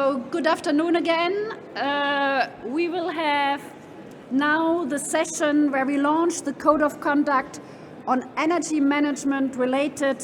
So good afternoon again. We will have now the session where we launch the Code of Conduct on energy management related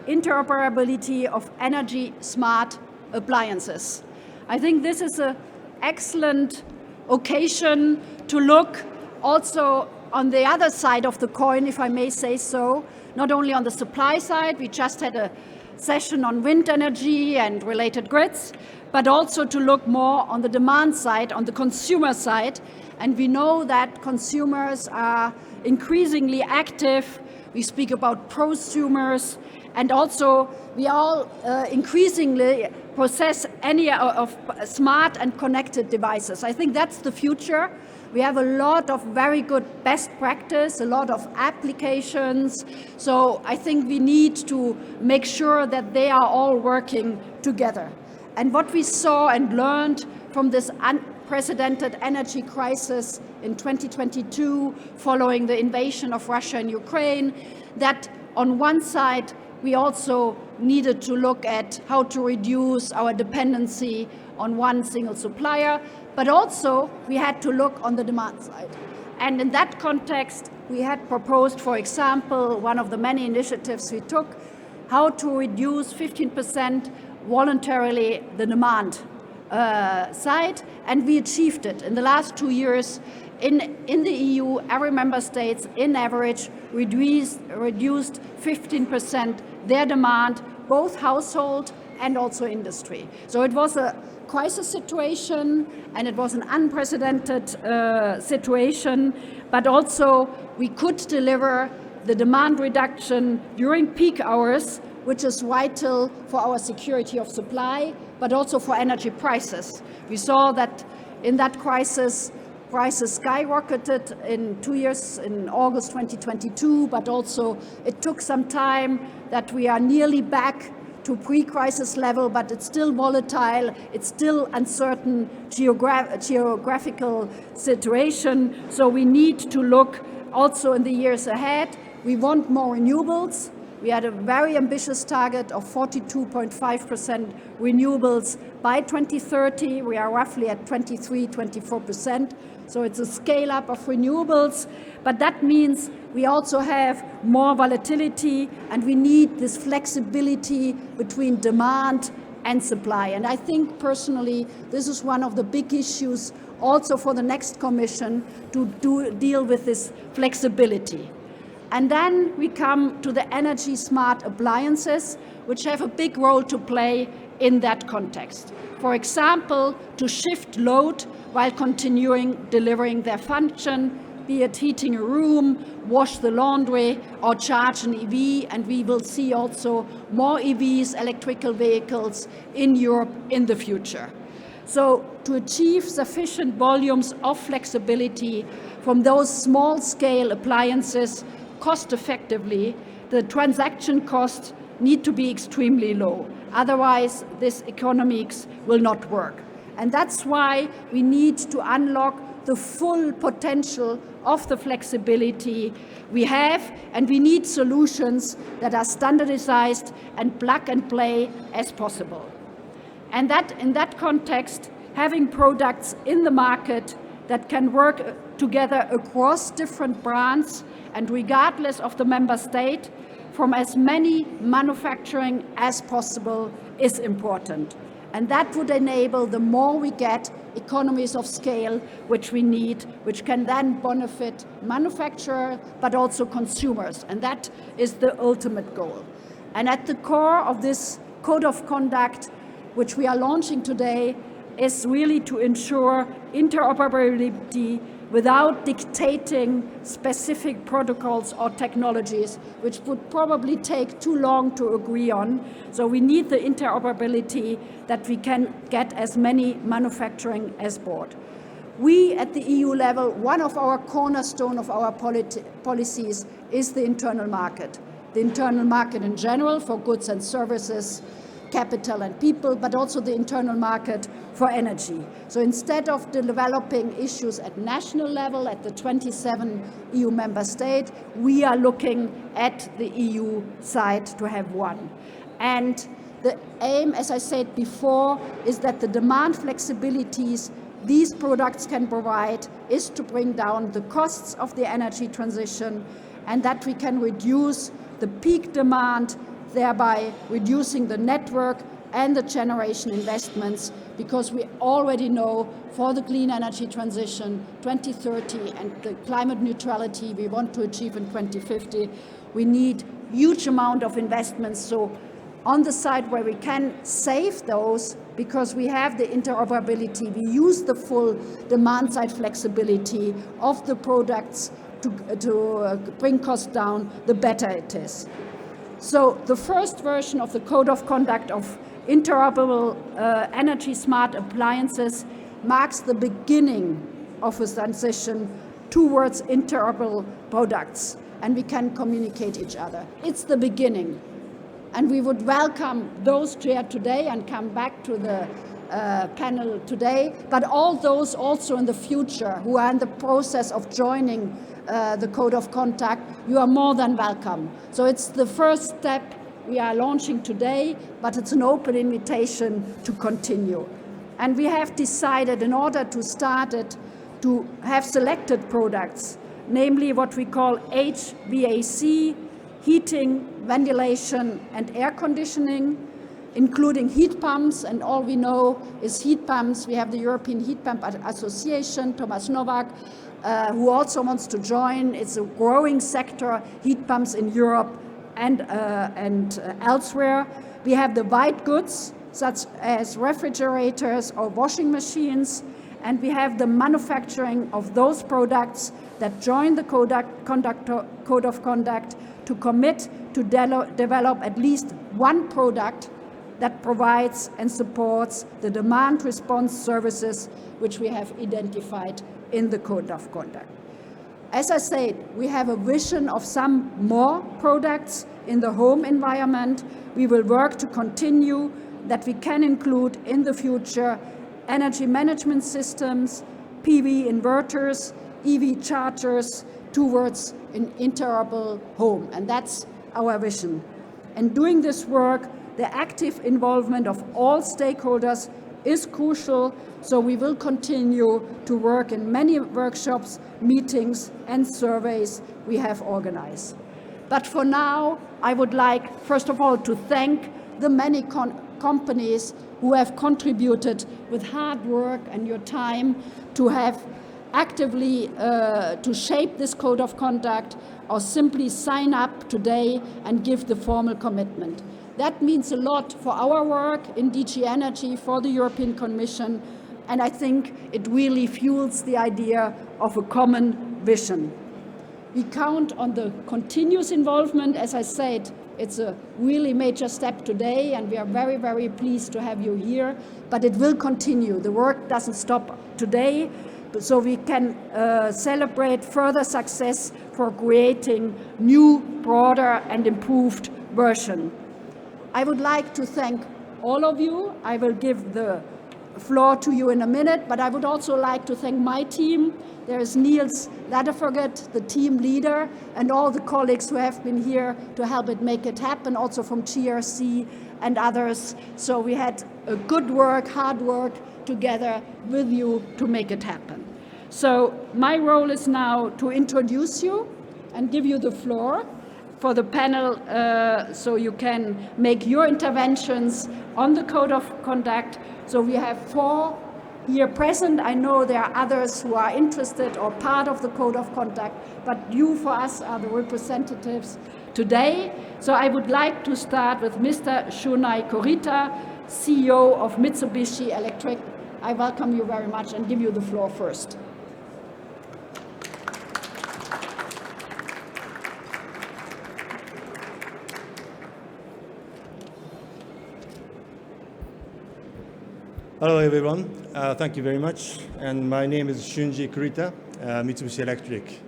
interoperability of energy smart appliances. I think this is an excellent occasion to look also on the other side of the coin, if I may say so, not only on the supply side. We just had a session on wind energy and related grids, but also to look more on the demand side, on the consumer side. And we know that consumers are increasingly active. We speak about prosumers, and also we all increasingly possess any of smart and connected devices. I think that's the future. We have a lot of very good best practice, a lot of applications. So I think we need to make sure that they are all working together. And what we saw and learned from this unprecedented energy crisis in 2022, following the invasion of Russia and Ukraine, that on one side, we also needed to look at how to reduce our dependency on one single supplier, but also we had to look on the demand side. And in that context, we had proposed, for example, one of the many initiatives we took, how to reduce 15% voluntarily the demand side, and we achieved it. In the last 2 years, in the EU, every member state, in average, reduced 15% their demand, both household and also industry. So it was a crisis situation, and it was an unprecedented situation, but also we could deliver the demand reduction during peak hours, which is vital for our security of supply, but also for energy prices. We saw that in that crisis, prices skyrocketed in 2 years, in August 2022, but also it took some time that we are nearly back to pre-crisis level, but it's still volatile, it's still uncertain geographical situation. So we need to look also in the years ahead. We want more renewables. We had a very ambitious target of 42.5% renewables by 2030. We are roughly at 24%. So it's a scale up of renewables, but that means we also have more volatility, and we need this flexibility between demand and supply. And I think personally, this is one of the big issues also for the next Commission to deal with this flexibility. And then we come to the energy smart appliances, which have a big role to play in that context. For example, to shift load while continuing delivering their function, be it heating a room, wash the laundry, or charge an EV, and we will see also more EVs, electrical vehicles, in Europe in the future. So to achieve sufficient volumes of flexibility from those small-scale appliances cost effectively, the transaction costs need to be extremely low. Otherwise, this economics will not work. And that's why we need to unlock the full potential of the flexibility we have, and we need solutions that are standardized and plug and play as possible. And that in that context, having products in the market that can work together across different brands and regardless of the member state, from as many manufacturing as possible, is important. And that would enable, the more we get, economies of scale, which we need, which can then benefit manufacturers, but also consumers. And that is the ultimate goal. And at the core of this Code of Conduct, which we are launching today, is really to ensure interoperability without dictating specific protocols or technologies, which would probably take too long to agree on. So we need the interoperability that we can get as many manufacturing as board. We at the EU level, one of our cornerstone of our policies is the internal market. The internal market in general for goods and services, capital and people, but also the internal market for energy. So instead of developing issues at national level, at the 27 EU member states, we are looking at the EU side to have one. And The aim, as I said before, is that the demand flexibilities these products can provide is to bring down the costs of the energy transition, and that we can reduce the peak demand, thereby reducing the network and the generation investments, because we already know for the clean energy transition 2030 and the climate neutrality we want to achieve in 2050, we need huge amount of investments. So on the side where we can save those, because we have the interoperability, we use the full demand side flexibility of the products to bring costs down, the better it is. So the first version of the Code of Conduct of Interoperable Energy Smart Appliances marks the beginning of a transition towards interoperable products, and we can communicate each other. It's the beginning. And we would welcome those here today and come back to the panel today, but all those also in the future who are in the process of joining the Code of Conduct, you are more than welcome. So it's the first step we are launching today, but it's an open invitation to continue. And we have decided, in order to start it, to have selected products, namely what we call HVAC, heating, ventilation, and air conditioning, including heat pumps, and all we know is heat pumps. We have the European Heat Pump Association, Thomas Novak, who also wants to join. It's a growing sector, heat pumps in Europe and elsewhere. We have the white goods, such as refrigerators or washing machines, and we have the manufacturing of those products that join the Code of Conduct to commit to develop at least one product that provides and supports the demand response services which we have identified in the Code of Conduct. As I said, we have a vision of some more products in the home environment. We will work to continue that we can include in the future energy management systems, PV inverters, EV chargers, towards an interoperable home. And that's our vision. And doing this work, the active involvement of all stakeholders is crucial, so we will continue to work in many workshops, meetings, and surveys we have organized. But for now, I would like, first of all, to thank the many companies who have contributed with hard work and your time to have actively to shape this Code of Conduct, or simply sign up today and give the formal commitment. That means a lot for our work in DG Energy, for the European Commission, and I think it really fuels the idea of a common vision. We count on the continuous involvement. As I said, it's a really major step today, and we are very, very pleased to have you here, but it will continue. The work doesn't stop today, so we can celebrate further success for creating new, broader, and improved version. I would like to thank all of you. I will give the floor to you in a minute, but I would also like to thank my team. There is Niels Ladefoged, the team leader, and all the colleagues who have been here to help it make it happen, also from GRC and others. So we had a good work, hard work together with you to make it happen. So my role is now to introduce you and give you the floor for the panel, so you can make your interventions on the Code of Conduct. So we have 4 here present. I know there are others who are interested or part of the Code of Conduct, but you for us are the representatives today. So I would like to start with Mr. Shunai Kurita, CEO of Mitsubishi Electric. I welcome you very much and give you the floor first. Hello everyone, thank you very much. And my name is Shunji Kurita, Mitsubishi Electric.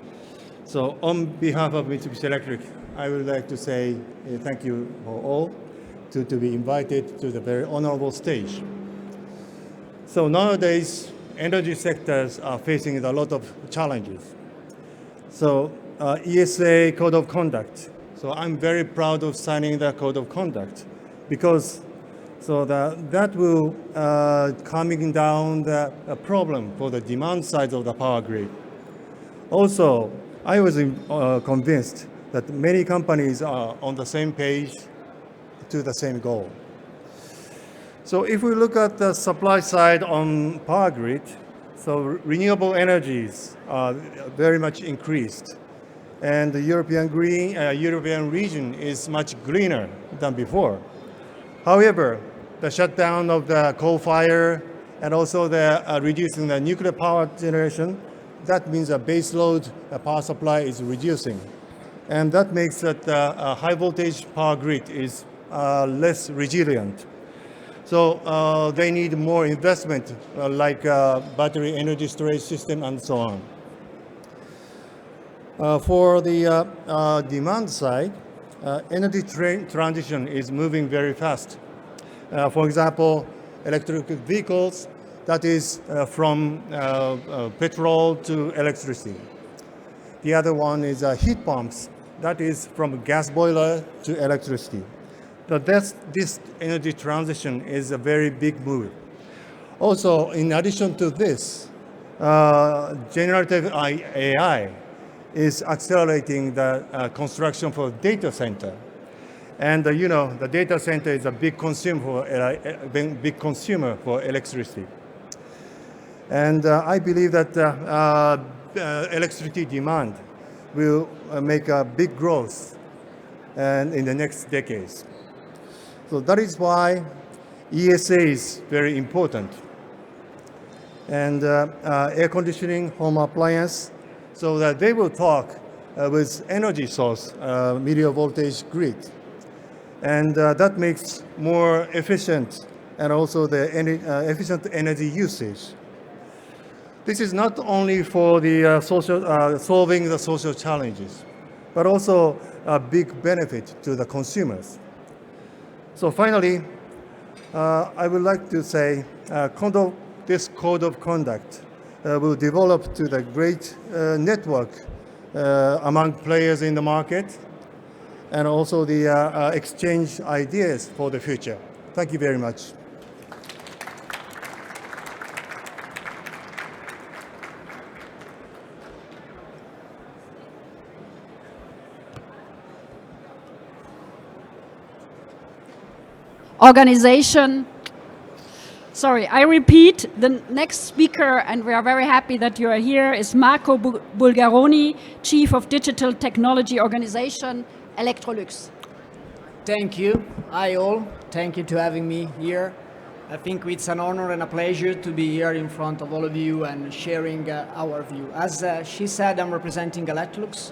So on behalf of Mitsubishi Electric, I would like to say thank you for all to be invited to the very honorable stage. So nowadays, energy sectors are facing a lot of challenges. So Code of Conduct. So I'm very proud of signing the Code of Conduct because So that will calming down the problem for the demand side of the power grid. Also, I was convinced that many companies are on the same page to the same goal. So if we look at the supply side on power grid, so renewable energies are very much increased. And the European region is much greener than before. However, the shutdown of the coal fire and also the reducing the nuclear power generation, that means a base load power supply is reducing. And that makes that a high voltage power grid is less resilient. So they need more investment like battery energy storage system and so on. For the demand side, energy transition is moving very fast. For example, electric vehicles, that is from petrol to electricity. The other one is heat pumps, that is from gas boiler to electricity. So this energy transition is a very big move. Also, in addition to this, generative AI is accelerating the construction for data center. And you know, the data center is a big consumer for electricity. And I believe that electricity demand will make a big growth in the next decades. So that is why ESA is very important. And air conditioning, home appliance, so that they will talk with energy source, medium voltage grid. And that makes more efficient and also the efficient energy usage. This is not only for the solving the social challenges, but also a big benefit to the consumers. So finally, I would like to say this code of conduct will develop to the great network among players in the market and also the exchange ideas for the future. Thank you very much. Organization. Sorry, I repeat, the next speaker, and we are very happy that you are here, is Marco Bulgaroni, Chief of Digital Technology Organization, Electrolux. Thank you. Hi all. Thank you to having me here. I think it's an honor and a pleasure to be here in front of all of you and sharing our view. As she said, I'm representing Electrolux.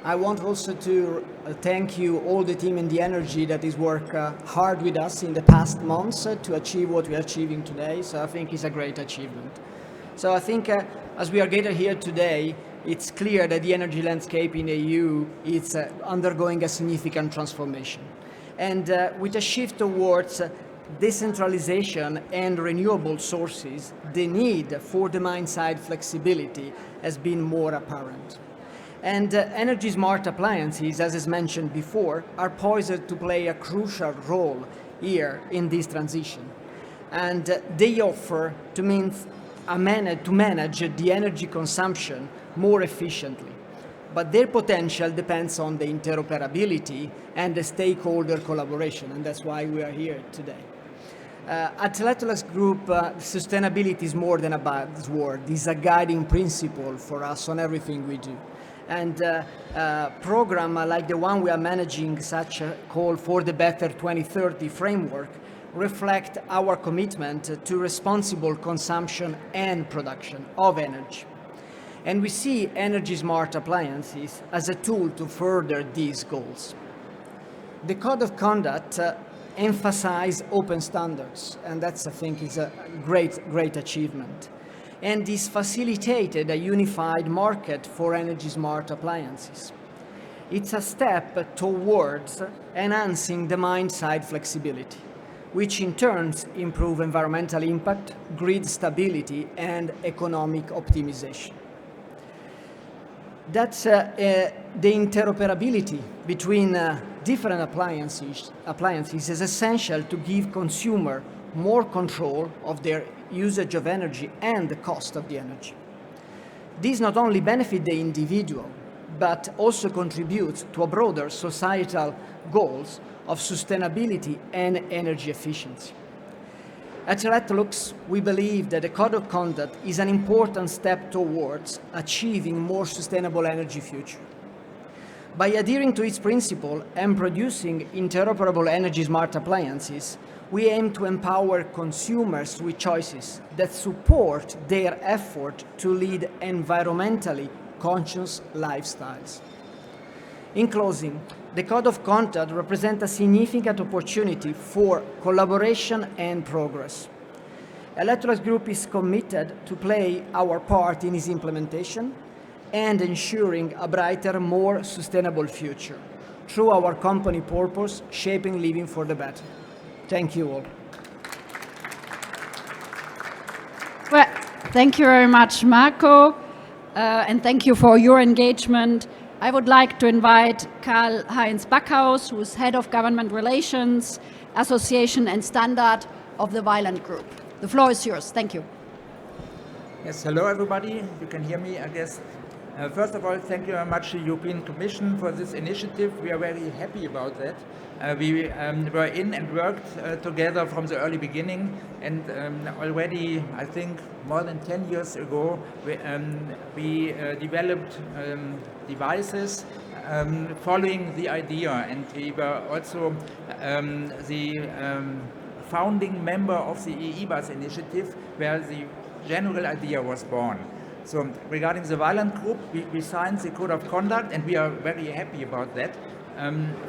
I want also to thank you, all the team in the energy that is work hard with us in the past months to achieve what we are achieving today. So I think it's a great achievement. So I think as we are gathered here today, it's clear that the energy landscape in the EU is undergoing a significant transformation. And with a shift towards decentralization and renewable sources, the need for demand-side flexibility has been more apparent. And energy smart appliances, as is mentioned before, are poised to play a crucial role here in this transition. And they offer to manage the energy consumption more efficiently. But their potential depends on the interoperability and the stakeholder collaboration, and that's why we are here today. At Electrolux Group, sustainability is more than a buzzword. It's a guiding principle for us on everything we do. And a program like the one we are managing, such a call for the Better 2030 framework, reflect our commitment to responsible consumption and production of energy. And we see energy smart appliances as a tool to further these goals. The Code of Conduct emphasizes open standards, and that's, I think, is a great achievement. And this facilitated a unified market for energy smart appliances. It's a step towards enhancing demand-side flexibility, which in turn improve environmental impact, grid stability, and economic optimization. That's the interoperability between different appliances is essential to give consumer more control of their usage of energy and the cost of the energy. These not only benefit the individual, but also contribute to a broader societal goals of sustainability and energy efficiency. At Electrolux, we believe that the Code of Conduct is an important step towards achieving more sustainable energy future. By adhering to its principle and producing interoperable energy smart appliances, we aim to empower consumers with choices that support their effort to lead environmentally conscious lifestyles. In closing, the Code of Conduct represents a significant opportunity for collaboration and progress. Electrolux Group is committed to play our part in its implementation and ensuring a brighter, more sustainable future through our company purpose, shaping living for the better. Thank you all. Well, thank you very much, Marco, and thank you for your engagement. I would like to invite Karl-Heinz Backhaus, who is Head of Government Relations, Association and Standard of the Weiland Group. The floor is yours. Thank you. Yes, hello everybody. You can hear me, I guess. First of all, thank you very much to the European Commission for this initiative. We are very happy about that. We were in and worked together from the early beginning, and already, I think, more than 10 years ago, we developed devices following the idea, and we were also the founding member of the EIBAS initiative, where the general idea was born. So regarding the Weiland Group, we signed the Code of Conduct, and we are very happy about that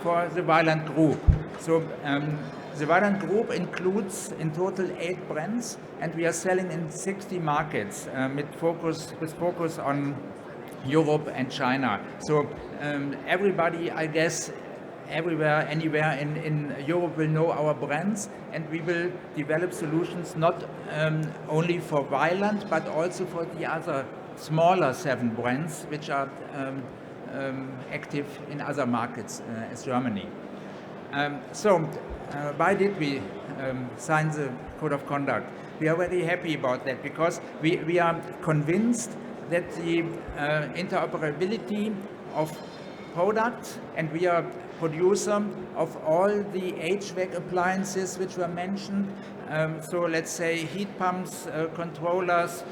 for the Weiland Group. So the Weiland Group includes in total 8 brands, and we are selling in 60 markets with focus on Europe and China. So everybody, I guess, everywhere, anywhere in Europe will know our brands, and we will develop solutions not only for Weiland, but also for the other smaller 7 brands which are active in other markets as Germany. Why did we sign the Code of Conduct? We are very happy about that because we are convinced that the interoperability of products, and we are producer of all the HVAC appliances which were mentioned. So let's say heat pumps, controllers,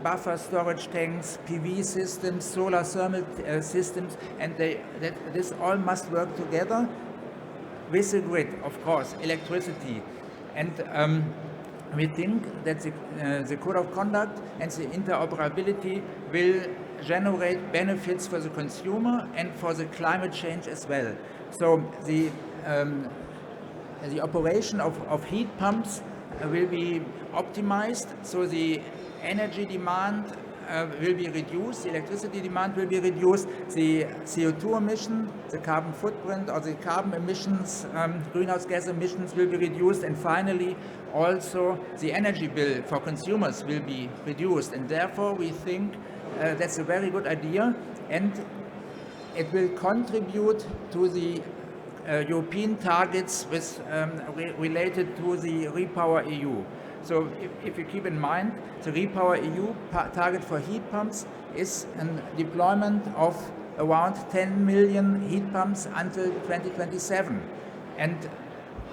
buffer storage tanks, PV systems, solar thermal systems, and this all must work together with the grid, of course, electricity. And we think that the Code of Conduct and the interoperability will generate benefits for the consumer and for the climate change as well. So the operation of heat pumps will be optimized, so the energy demand will be reduced, the electricity demand will be reduced, the CO2 emission, the carbon footprint or the carbon emissions, greenhouse gas emissions will be reduced, and finally also the energy bill for consumers will be reduced. And therefore we think that's a very good idea, and it will contribute to the European targets related to the Repower EU. So if you keep in mind, the Repower EU target for heat pumps is a deployment of around 10 million heat pumps until 2027. And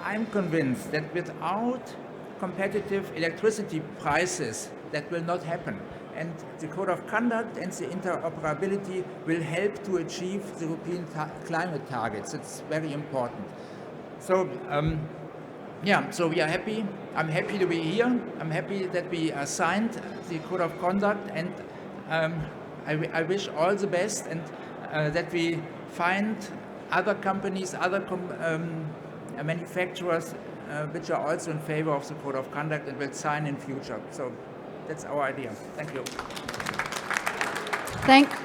I'm convinced that without competitive electricity prices, that will not happen. And the Code of Conduct and the interoperability will help to achieve the European climate targets. It's very important. So, so we are happy. I'm happy to be here. I'm happy that we signed the Code of Conduct, and I wish all the best, and that we find other companies, other manufacturers which are also in favor of the Code of Conduct and will sign in future. So that's our idea. Thank you.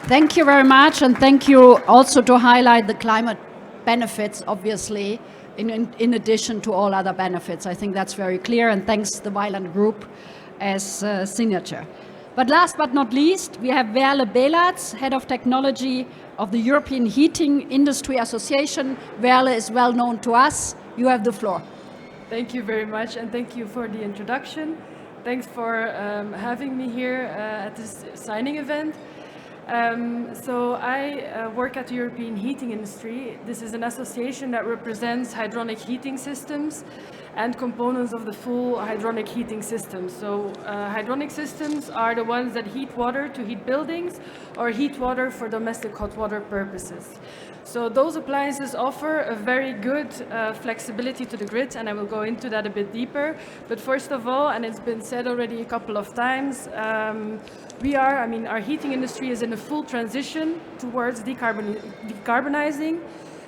Thank you very much, and thank you also to highlight the climate benefits, obviously, in addition to all other benefits. I think that's very clear, and thanks the Weiland Group as signature. But last but not least, we have Verle Belatz, Head of Technology of the European Heating Industry Association. Verle is well known to us. You have the floor. Thank you very much, and thank you for the introduction. Thanks for having me here at this signing event. So I work at the European Heating Industry. This is an association that represents hydronic heating systems and components of the full hydronic heating system. So hydronic systems are the ones that heat water to heat buildings or heat water for domestic hot water purposes. So those appliances offer a very good flexibility to the grid, and I will go into that a bit deeper. But first of all, and it's been said already a couple of times, our heating industry is in a full transition towards decarbonizing.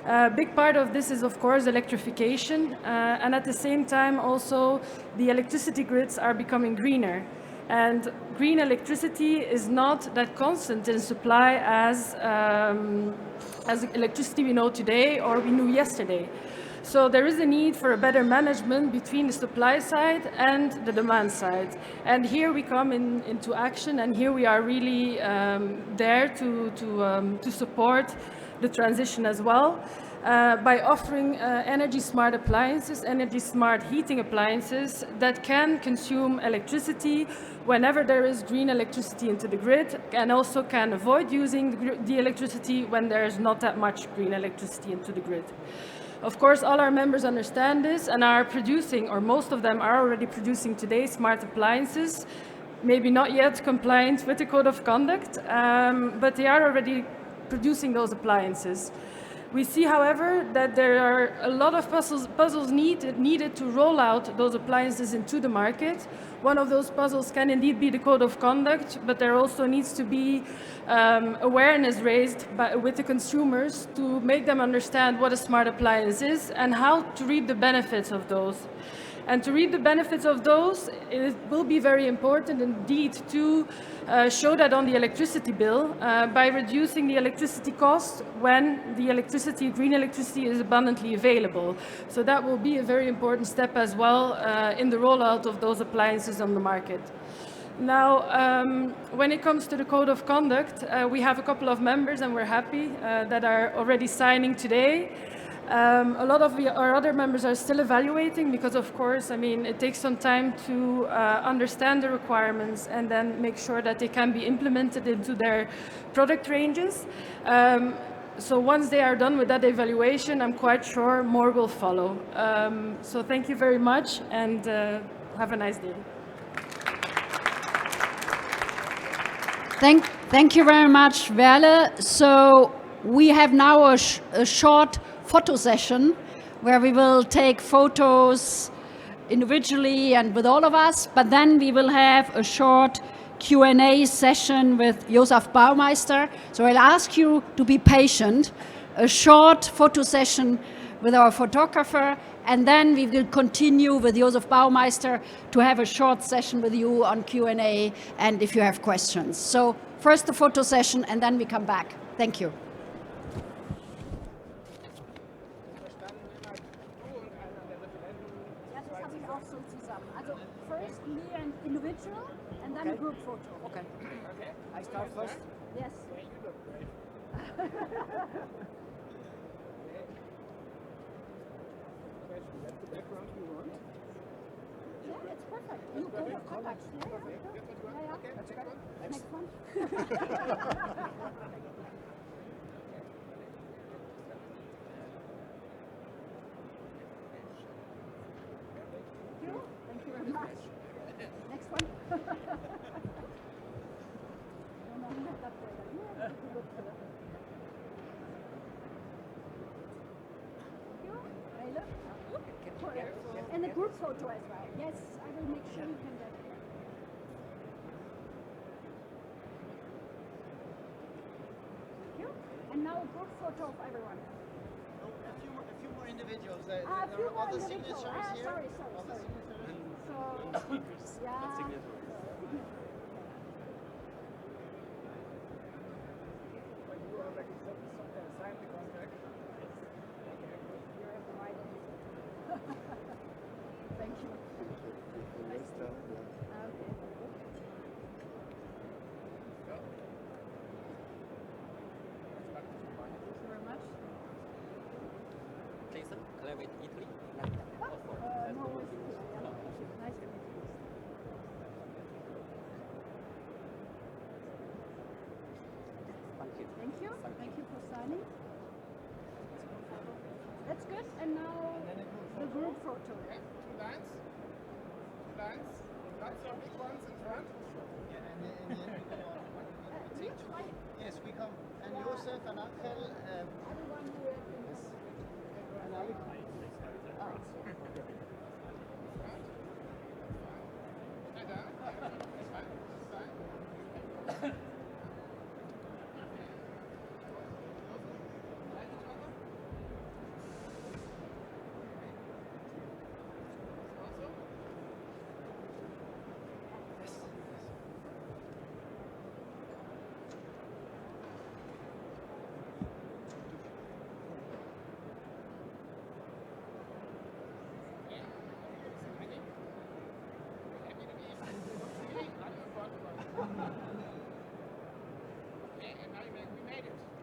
A big part of this is, of course, electrification, and at the same time also the electricity grids are becoming greener. And green electricity is not that constant in supply as electricity we know today or we knew yesterday. So there is a need for a better management between the supply side and the demand side. And here we come into action, and here we are really there to support the transition as well. By offering energy smart appliances, energy smart heating appliances that can consume electricity whenever there is green electricity into the grid, and also can avoid using the electricity when there is not that much green electricity into the grid. Of course, all our members understand this and are producing, or most of them are already producing today, smart appliances, maybe not yet compliant with the code of conduct, but they are already producing those appliances. We see, however, that there are a lot of puzzles needed to roll out those appliances into the market. One of those puzzles can indeed be the code of conduct, but there also needs to be awareness raised with the consumers to make them understand what a smart appliance is and how to reap the benefits of those. And to reap the benefits of those, it will be very important indeed to show that on the electricity bill by reducing the electricity cost when the green electricity is abundantly available. So that will be a very important step as well in the rollout of those appliances on the market. Now, when it comes to the code of conduct, we have a couple of members, and we're happy that are already signing today. A lot of our other members are still evaluating because, of course, it takes some time to understand the requirements and then make sure that they can be implemented into their product ranges. So once they are done with that evaluation, I'm quite sure more will follow. So thank you very much, and have a nice day. Thank you very much, Verle. So we have now a short photo session where we will take photos individually and with all of us, but then we will have a short Q&A session with Josef Baumeister. So I'll ask you to be patient, a short photo session with our photographer, and then we will continue with Josef Baumeister to have a short session with you on Q&A and if you have questions. So first the photo session and then we come back. Thank you. Also first me and individual and then a group photo. Okay. I start first? Yes. That's the background you want? Yeah, it's perfect. You go to contacts. Yeah. Okay, that's it. Next one. Thank you very much. Next one. And a group photo as well. Yes, I will make sure you can get it. Thank you. And now a group photo of everyone. A few more individuals. A few more all the individuals. signatures here. Sorry. So, yeah. Thank you. Okay. Thank you. Thank you for signing. That's good. And now the group photo. Okay, 2 lines. 2 lines. Not so big ones in front. Yeah, and then we go on. We take two. Yes, we come. And Josef and Angel. Everyone who has been Yes. and I. Stay down. That's fine. This side.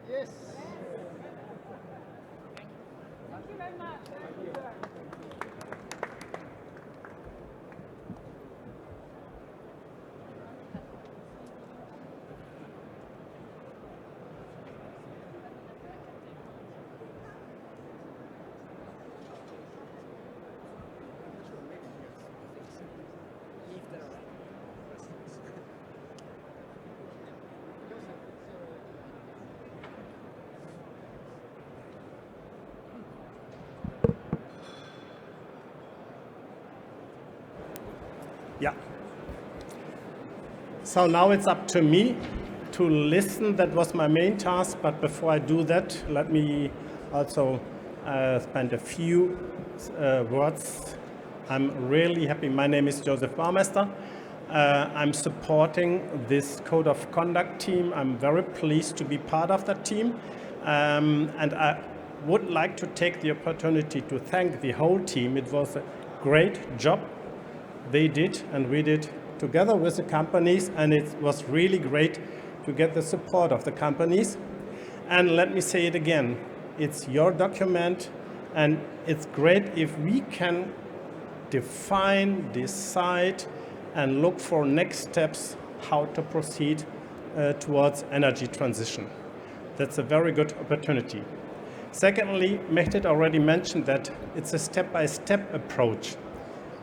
Yes. Thank you very much. Yeah. So now it's up to me to listen. That was my main task. But before I do that, let me also spend a few words. I'm really happy. My name is Joseph Baumeister. I'm supporting this Code of Conduct team. I'm very pleased to be part of that team. And I would like to take the opportunity to thank the whole team. It was a great job they did and we did together with the companies, and it was really great to get the support of the companies. And let me say it again, it's your document, and it's great if we can define, decide, and look for next steps how to proceed towards energy transition. That's a very good opportunity. Secondly, Mehmet already mentioned that it's a step-by-step approach.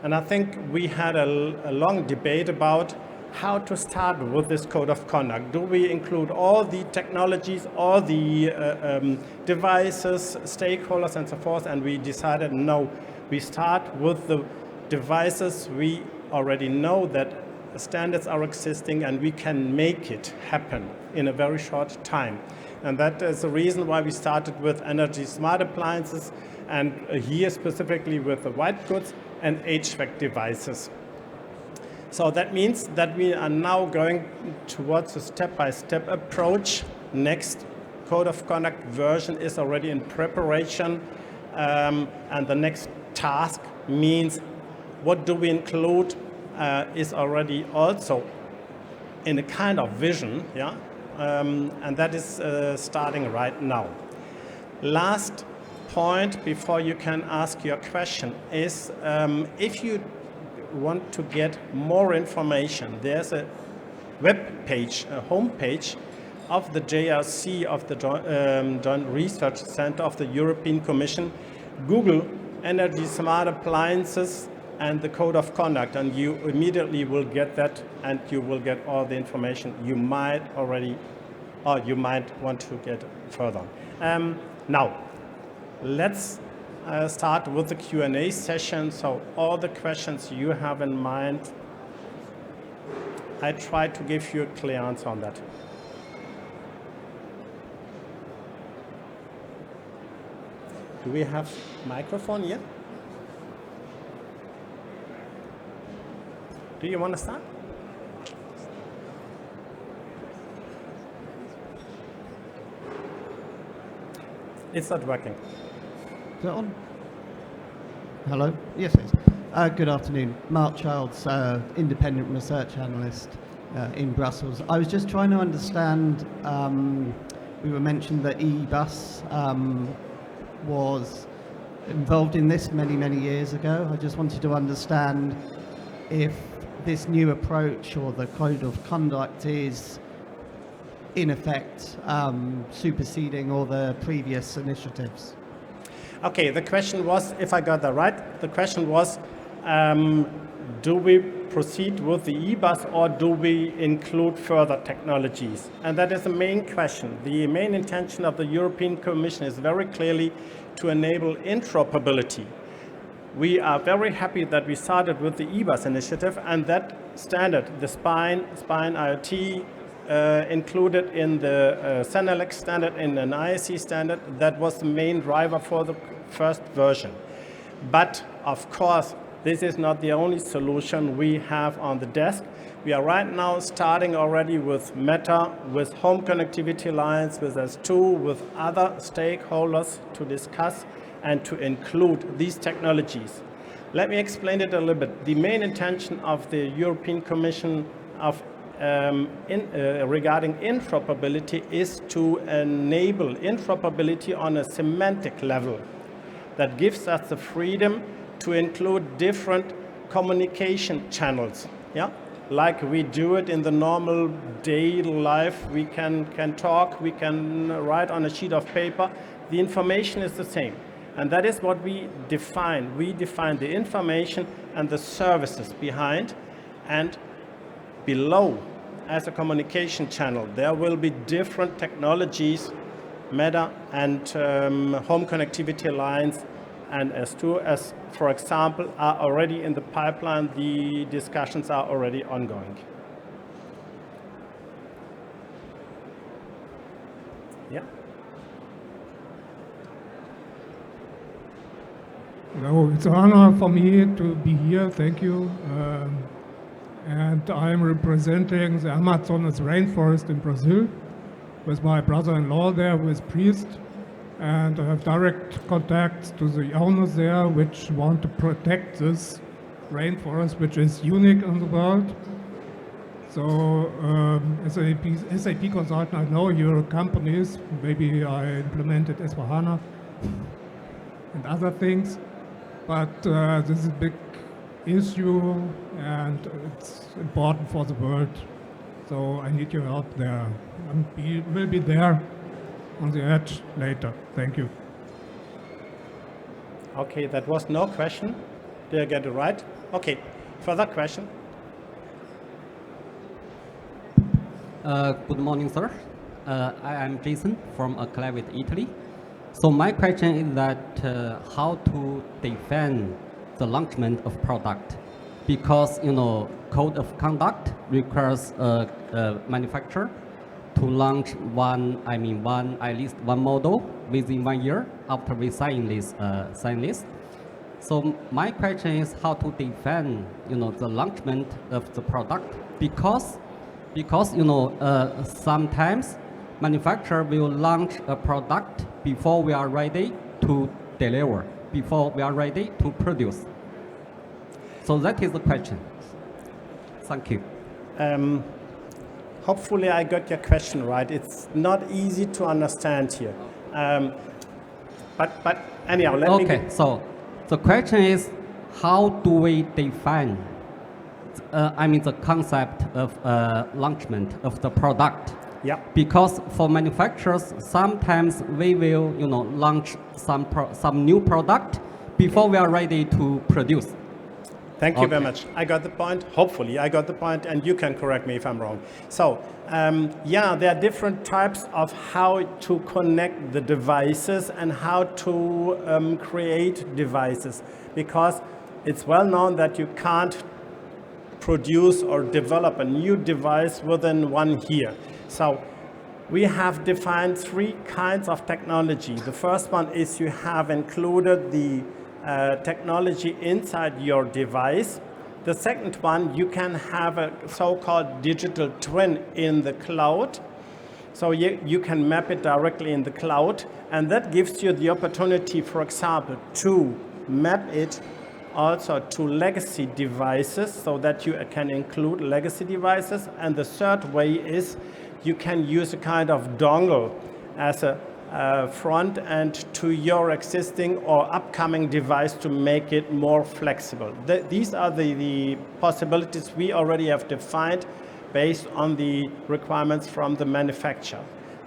And I think we had a long debate about how to start with this code of conduct. Do we include all the technologies, all the devices, stakeholders, and so forth? And we decided no, we start with the devices. We already know that standards are existing and we can make it happen in a very short time. And that is the reason why we started with energy smart appliances, and here specifically with the white goods and HVAC devices. So that means that we are now going towards a step-by-step approach. Next Code of Conduct version is already in preparation, and the next task means what do we include is already also in a kind of vision, yeah, and that is starting right now. Last point before you can ask your question is if you want to get more information, there's a web page, a home page of the JRC, of the Joint Research Center of the European Commission. Google energy smart appliances and the Code of Conduct, and you immediately will get that, and you will get all the information you might already, or you might want to get further. Now, let's start with the Q&A session. So all the questions you have in mind, I try to give you a clear answer on that. Do we have microphone here? Do you want to start? It's not working. Is that on? Hello? Yes, it is. Good afternoon. Mark Childs, independent research analyst in Brussels. I was just trying to understand, we were mentioned that E-Bus was involved in this many, many years ago. I just wanted to understand if this new approach or the Code of Conduct is in effect superseding all the previous initiatives? Okay, the question was, if I got that right, the question was, do we proceed with the e-bus or do we include further technologies? And that is the main question. The main intention of the European Commission is very clearly to enable interoperability. We are very happy that we started with the e-bus initiative, and that standard, the Spine IoT, included in the Senelec standard, in an ISC standard, that was the main driver for the first version. But of course, this is not the only solution we have on the desk. We are right now starting already with Meta, with home connectivity lines, with S2, with other stakeholders to discuss and to include these technologies. Let me explain it a little bit. The main intention of the European Commission of regarding interoperability is to enable interoperability on a semantic level that gives us the freedom to include different communication channels. Yeah? Like we do it in the normal daily life. We can talk, we can write on a sheet of paper. The information is the same. And that is what we define. We define the information and the services behind, and below, as a communication channel, there will be different technologies, Meta and home connectivity lines, and S2, as for example, are already in the pipeline. The discussions are already ongoing. Yeah. Hello, it's an honor for me to be here. Thank you. And I'm representing the Amazonas rainforest in Brazil with my brother-in-law there, who is priest. And I have direct contacts to the owners there, which want to protect this rainforest, which is unique in the world. So as a SAP consultant, I know your companies. Maybe I implemented S/4HANA and other things. But this is a big issue, and it's important for the world. So I need your help there. We'll be there on the edge later. Thank you. Okay, that was no question. Did I get it right? Okay, further question? Good morning, sir. I am Jason from Clavit, Italy. So my question is that how to defend the launchment of product, because code of conduct requires a manufacturer to launch at least one model within 1 year after we sign this. So my question is how to defend the launchment of the product, because sometimes manufacturer will launch a product before we are ready to deliver, before we are ready to produce. So that is the question. Thank you. Hopefully I got your question right. It's not easy to understand here. But anyhow, let me... Okay, so the question is, how do we define the concept of launchment of the product? Yeah. Because for manufacturers, sometimes we will, launch some new product before we are ready to produce. Thank you very much. I got the point. Hopefully, I got the point, and you can correct me if I'm wrong. So, there are different types of how to connect the devices and how to create devices, because it's well known that you can't produce or develop a new device within 1 year. So we have defined 3 kinds of technology. The first one is you have included the technology inside your device. The second one, you can have a so-called digital twin in the cloud. So you can map it directly in the cloud, and that gives you the opportunity, for example, to map it also to legacy devices, so that you can include legacy devices. And the third way is you can use a kind of dongle as a front end to your existing or upcoming device to make it more flexible. These are the possibilities we already have defined based on the requirements from the manufacturer.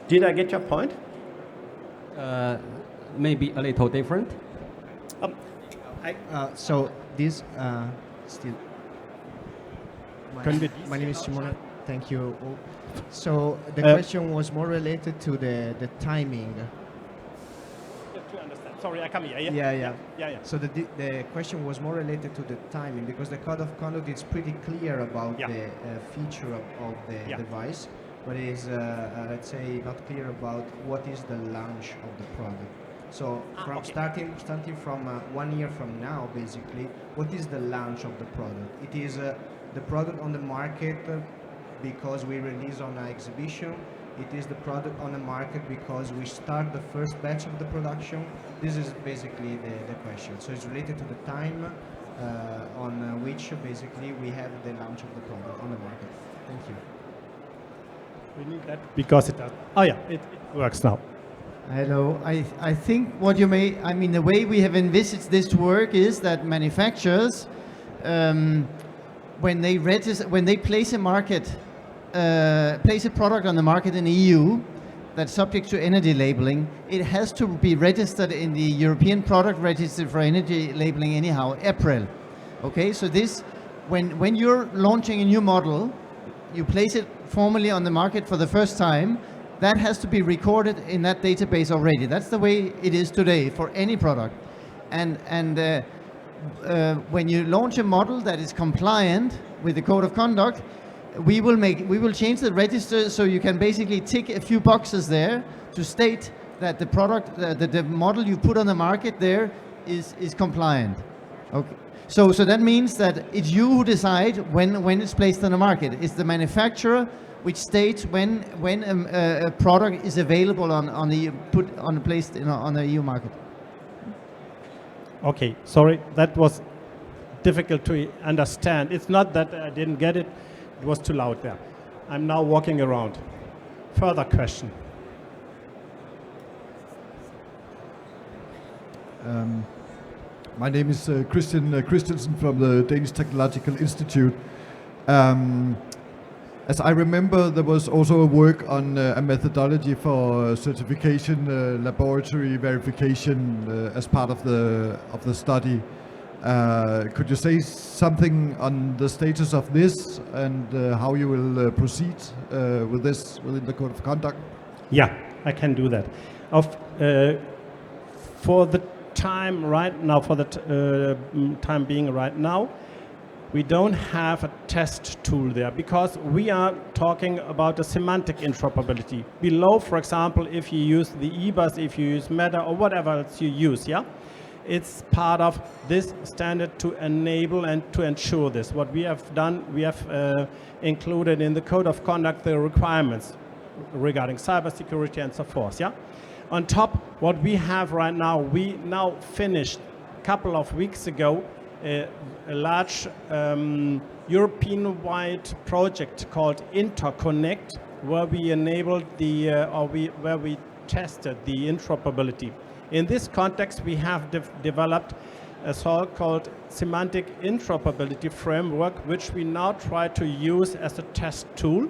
Did I get your point? Maybe a little different. So this still. Können wir My name is Simone. Thank you. So the question was more related to the timing. To understand. Sorry, I come here. Yeah. So the question was more related to the timing, because the code of conduct is pretty clear about the feature of the device, but it is, let's say, not clear about what is the launch of the product. So from starting from 1 year from now, basically, what is the launch of the product? It is the product on the market because we release on an exhibition. It is the product on the market because we start the first batch of the production. This is basically the question. So it's related to the time on which basically we have the launch of the product on the market. Thank you. We need that because it does. Oh yeah, it works now. Hello. I think what you may, I mean, the way we have envisaged this to work is that manufacturers, when they place a product on the market in the EU that's subject to energy labeling, it has to be registered in the European Product Register for Energy Labeling anyhow, April. Okay, so this, when you're launching a new model, you place it formally on the market for the first time, that has to be recorded in that database already. That's the way it is today for any product. And when you launch a model that is compliant with the code of conduct, we will change the register so you can basically tick a few boxes there to state that the product, the model you put on the market there is compliant. Okay. So that means that it's you who decide when it's placed on the market. It's the manufacturer which states when a product is available on the EU market. Okay, sorry, that was difficult to understand. It's not that I didn't get it, it was too loud there. I'm now walking around. Further question. My name is Christian Christensen from the Danish Technological Institute. As I remember, there was also a work on a methodology for certification, laboratory verification as part of the study. Could you say something on the status of this and how you will proceed with this within the code of conduct? Yeah, I can do that. For the time right now, time being right now, we don't have a test tool there because we are talking about the semantic interoperability. Below, for example, if you use the eBus, if you use Meta or whatever else you use, it's part of this standard to enable and to ensure this. What we have done, we have included in the code of conduct the requirements regarding cybersecurity and so forth. On top, what we have right now, we now finished a couple of weeks ago a large European-wide project called Interconnect, where we enabled where we tested the interoperability. In this context, we have developed a so-called semantic interoperability framework, which we now try to use as a test tool.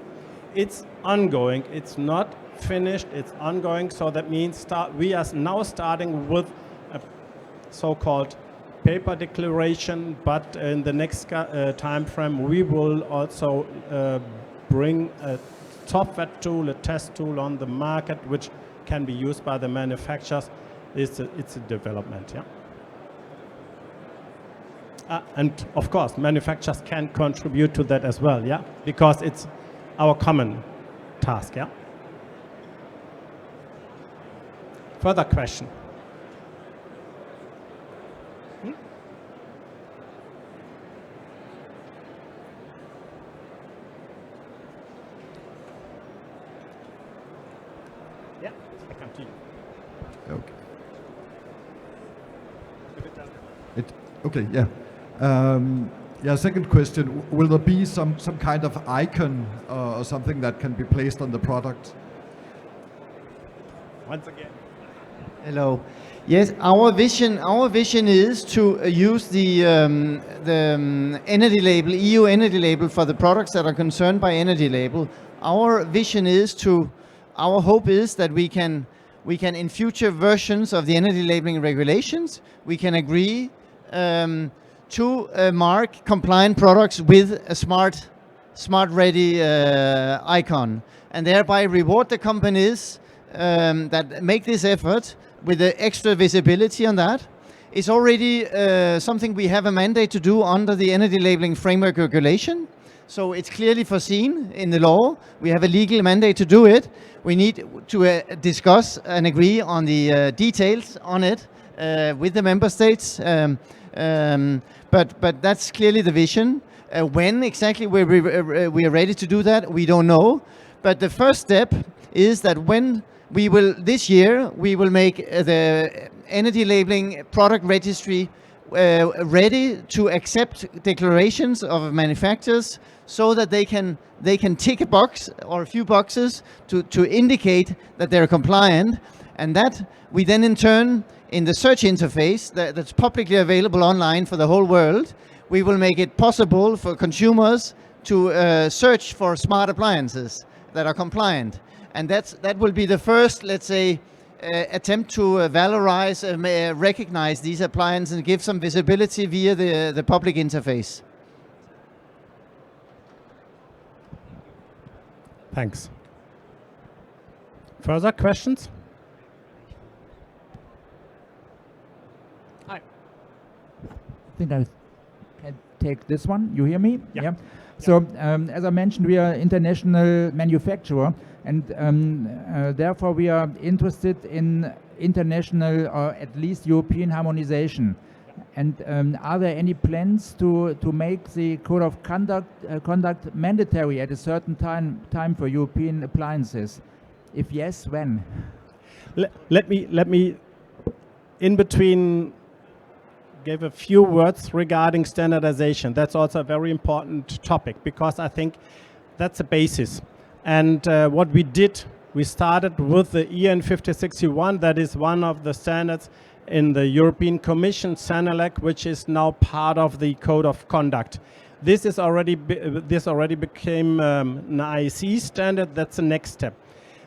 It's ongoing. It's not finished. It's ongoing. So that means we are now starting with a so-called paper declaration, but in the next time frame, we will also bring a software tool, a test tool on the market, which can be used by the manufacturers. It's a development, and of course, manufacturers can contribute to that as well, because it's our common task, Further question? I come to you. Okay. Second question. Will there be some kind of icon or something that can be placed on the product? Once again. Hello. Yes, our vision is to use the energy label, EU energy label, for the products that are concerned by energy label. Our vision is our hope is that we can in future versions of the energy labeling regulations, we can agree to mark compliant products with a smart ready icon, and thereby reward the companies that make this effort with the extra visibility on that. It's already something we have a mandate to do under the Energy Labeling Framework Regulation. So it's clearly foreseen in the law. We have a legal mandate to do it. We need to discuss and agree on the details on it with the member states. But that's clearly the vision. When exactly we are ready to do that, we don't know. But the first step is that when this year, we will make the energy labeling product registry ready to accept declarations of manufacturers, so that they can tick a box or a few boxes to indicate that they're compliant, and that we then in turn in the search interface that's publicly available online for the whole world, we will make it possible for consumers to search for smart appliances that are compliant. And that will be the first, let's say, attempt to valorize, recognize these appliances and give some visibility via the public interface. Thanks. Further questions? Hi. I think I can take this one. You hear me? Yeah. So, as I mentioned, we are an international manufacturer, and therefore we are interested in international or at least European harmonization. And are there any plans to make the code of conduct mandatory at a certain time for European appliances? If yes, when? Let me in between give a few words regarding standardization. That's also a very important topic, because I think that's a basis. And what we did, we started with the EN 5061, that is one of the standards in the European Commission SANELEC, which is now part of the Code of Conduct. This already became an IEC standard. That's the next step.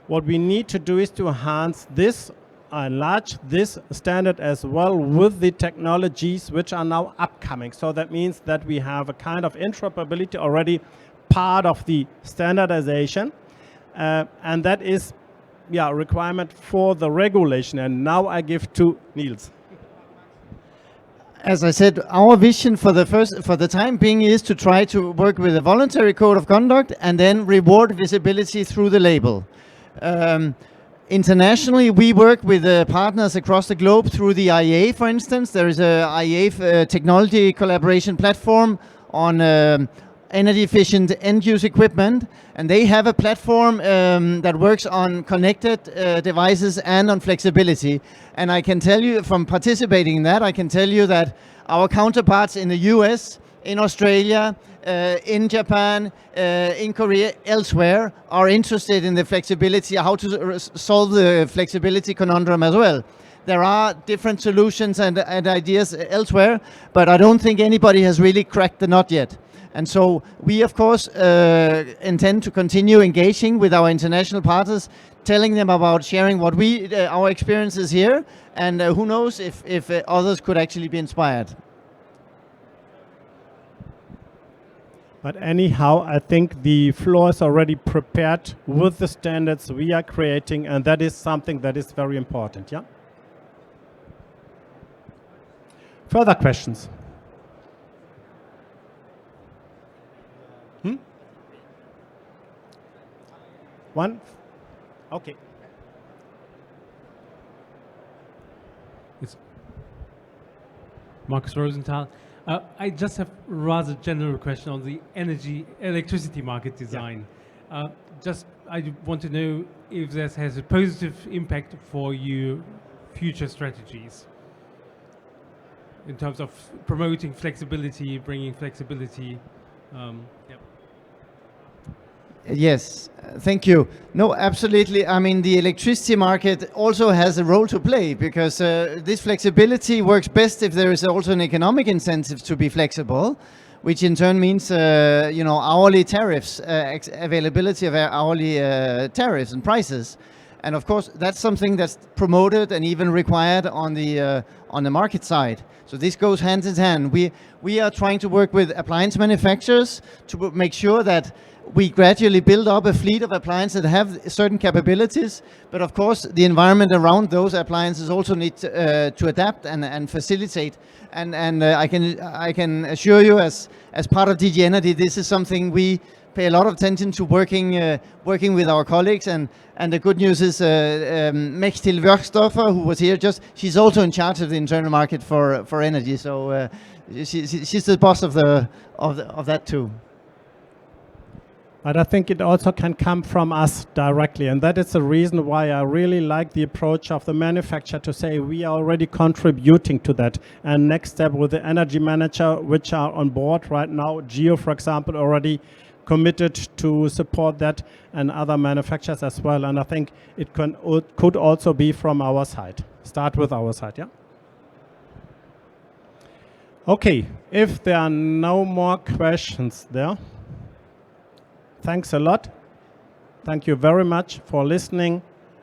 What we need to do is to enhance this, enlarge this standard as well with the technologies which are now upcoming. So that means that we have a kind of interoperability already part of the standardization, and that is a requirement for the regulation. And now I give to Niels. As I said, our vision for the time being is to try to work with a voluntary code of conduct and then reward visibility through the label. Internationally, we work with partners across the globe through the IEA, for instance. There is a IEA technology collaboration platform on energy efficient end-use equipment, and they have a platform that works on connected devices and on flexibility. And I can tell you from participating in that, I can tell you that our counterparts in the US, in Australia, in Japan, in Korea, elsewhere, are interested in the flexibility, how to solve the flexibility conundrum as well. There are different solutions and ideas elsewhere, but I don't think anybody has really cracked the nut yet. And so we, of course, intend to continue engaging with our international partners, telling them about sharing what our experiences here, and who knows if others could actually be inspired. But anyhow, I think the floor is already prepared with the standards we are creating, and that is something that is very important. Yeah. Further questions? One? Okay. It's Marcus Rosenthal. I just have a rather general question on the electricity market design. Yeah. I want to know if this has a positive impact for your future strategies in terms of promoting flexibility, bringing flexibility. Yes, Thank you. No, absolutely. I mean, the electricity market also has a role to play because this flexibility works best if there is also an economic incentive to be flexible, which in turn means, hourly tariffs, availability of hourly tariffs and prices. And of course, that's something that's promoted and even required on the market side. So this goes hand in hand. We are trying to work with appliance manufacturers to make sure that we gradually build up a fleet of appliances that have certain capabilities, but of course the environment around those appliances also need to adapt and facilitate. And I can assure you, as part of DG Energy, this is something we pay a lot of attention to, working with our colleagues. And the good news is Mechtil Werkstoffer, who was here she's also in charge of the internal market for energy. So she's the boss of that too. But I think it also can come from us directly, and that is the reason why I really like the approach of the manufacturer to say we are already contributing to that. And next step with the energy manager, which are on board right now, Geo, for example, already committed to support that, and other manufacturers as well. And I think it could also be from our side. Start with our side, yeah? Okay, if there are no more questions there, thanks a lot. Thank you very much for listening,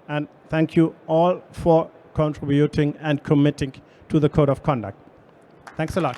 and thank you all for contributing and committing to the Code of Conduct. Thanks a lot.